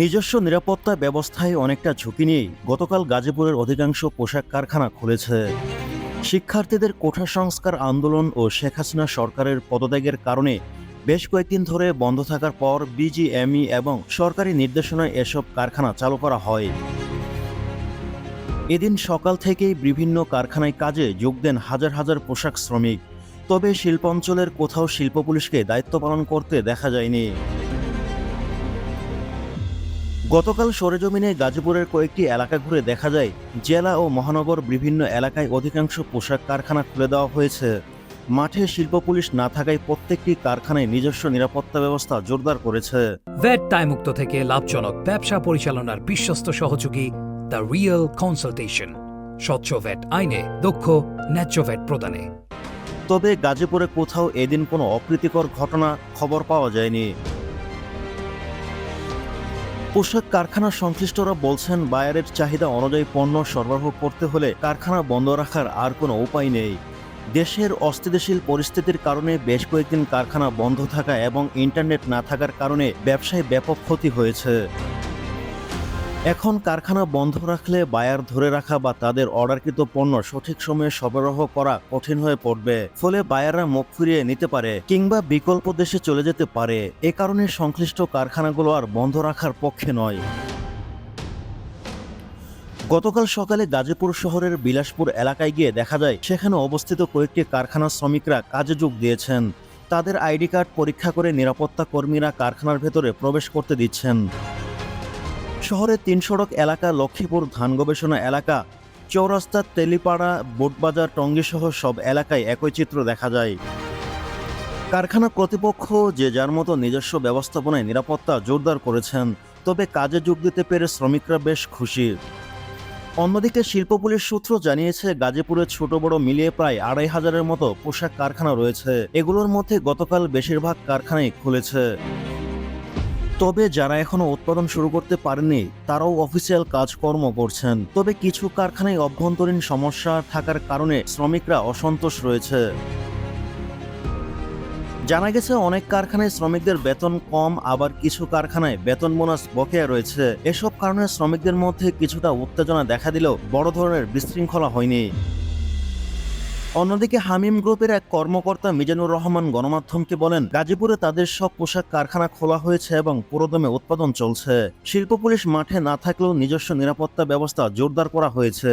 নিজস্ব নিরাপত্তা ব্যবস্থায় অনেকটা ঝুঁকি নিয়েই গতকাল গাজীপুরের অধিকাংশ পোশাক কারখানা খুলেছে। শিক্ষার্থীদের কোঠা সংস্কার আন্দোলন ও শেখ হাসিনা সরকারের পদত্যাগের কারণে বেশ কয়েকদিন ধরে বন্ধ থাকার পর বিজিএমই এবং সরকারি নির্দেশনায় এসব কারখানা চালু করা হয়। এদিন সকাল থেকেই বিভিন্ন কারখানায় কাজে যোগ দেন হাজার হাজার পোশাক শ্রমিক। তবে শিল্পাঞ্চলের কোথাও শিল্প পুলিশকে দায়িত্ব পালন করতে দেখা যায়নি। গতকাল সরেজমিনে গাজীপুরের কয়েকটি এলাকা ঘুরে দেখা যায় জেলা ও মহানগর বিভিন্ন এলাকায় অধিকাংশ পোশাক কারখানা খুলে দেওয়া হয়েছে। মাঠে শিল্প পুলিশ না থাকায় প্রত্যেকটি কারখানায় নিজস্ব নিরাপত্তা ব্যবস্থা জোরদার করেছে। ভ্যাট দায়মুক্ত থেকে লাভজনক ব্যবসা পরিচালনার বিশ্বস্ত সহযোগী দ্য রিয়েল কনসালটেশন, স্বচ্ছ ভ্যাট আইনে দক্ষ ন্যায্য ভ্যাট প্রদানে। তবে গাজীপুরে কোথাও এদিন কোনো অপ্রীতিকর ঘটনা খবর পাওয়া যায়নি। পোশাক কারখানা সংশ্লিষ্টরা বলছেন, বায়ারের চাহিদা অনুযায়ী পণ্য সরবরাহ করতে হলে কারখানা বন্ধ রাখার আর কোনো উপায় নেই। দেশের অস্থিতিশীল পরিস্থিতির কারণে বেশ কয়েকদিন কারখানা বন্ধ থাকা এবং ইন্টারনেট না থাকার কারণে ব্যবসায় ব্যাপক ক্ষতি হয়েছে। এখন কারখানা বন্ধ রাখলে বায়ার ধরে রাখা বা তাদের অর্ডারকৃত পণ্য সঠিক সময়ে সরবরাহ করা কঠিন হয়ে পড়বে। ফলে বায়াররা মুখ ফিরিয়ে নিতে পারে কিংবা বিকল্প দেশে চলে যেতে পারে। এ কারণে সংশ্লিষ্ট কারখানাগুলো আর বন্ধ রাখার পক্ষে নয়। গতকাল সকালে গাজীপুর শহরের বিলাসপুর এলাকায় গিয়ে দেখা যায় সেখানে অবস্থিত কয়েকটি কারখানার শ্রমিকরা কাজে যোগ দিয়েছেন। তাদের আইডি কার্ড পরীক্ষা করে নিরাপত্তা কর্মীরা কারখানার ভেতরে প্রবেশ করতে দিচ্ছেন। শহরের ৩ সড়ক এলাকা, লক্ষ্মীপুর ধান গবেষণা এলাকা, চৌরাস্তা, তেলিপাড়া, বোটবাজার, টঙ্গীসহ সব এলাকায় একই চিত্র দেখা যায়। কারখানা কর্তৃপক্ষ যে যার মতো নিজস্ব ব্যবস্থাপনায় নিরাপত্তা জোরদার করেছেন। তবে কাজে যোগ দিতে পেরে শ্রমিকরা বেশ খুশি। অন্যদিকে শিল্প পুলিশ সূত্র জানিয়েছে, গাজীপুরে ছোট বড় মিলিয়ে প্রায় ২৫০০-এর মতো পোশাক কারখানা রয়েছে। এগুলোর মধ্যে গতকাল বেশিরভাগ কারখানাই খুলেছে। তবে যারা এখনো উৎপাদন শুরু করতে পারেনি তারাও অফিসিয়াল কাজকর্ম করছেন। তবে কিছু কারখানায় অভ্যন্তরীণ সমস্যা থাকার কারণে শ্রমিকরা অসন্তোষ রয়েছে। জানা গেছে অনেক কারখানায় শ্রমিকদের বেতন কম, আবার কিছু কারখানায় বেতন বোনাস বকেয়া রয়েছে। এসব কারণে শ্রমিকদের মধ্যে কিছুটা উত্তেজনা দেখা দিলেও বড় ধরনের বিশৃঙ্খলা হয়নি। অন্যদিকে হামিম গ্রুপের এক কর্মকর্তা মিজানুর রহমান গণমাধ্যমকে বলেন, গাজীপুরে তাদের সব পোশাক কারখানা খোলা হয়েছে এবং পুরোদমে উৎপাদন চলছে। শিল্প পুলিশ মাঠে না থাকলেও নিজস্ব নিরাপত্তা ব্যবস্থা জোরদার করা হয়েছে।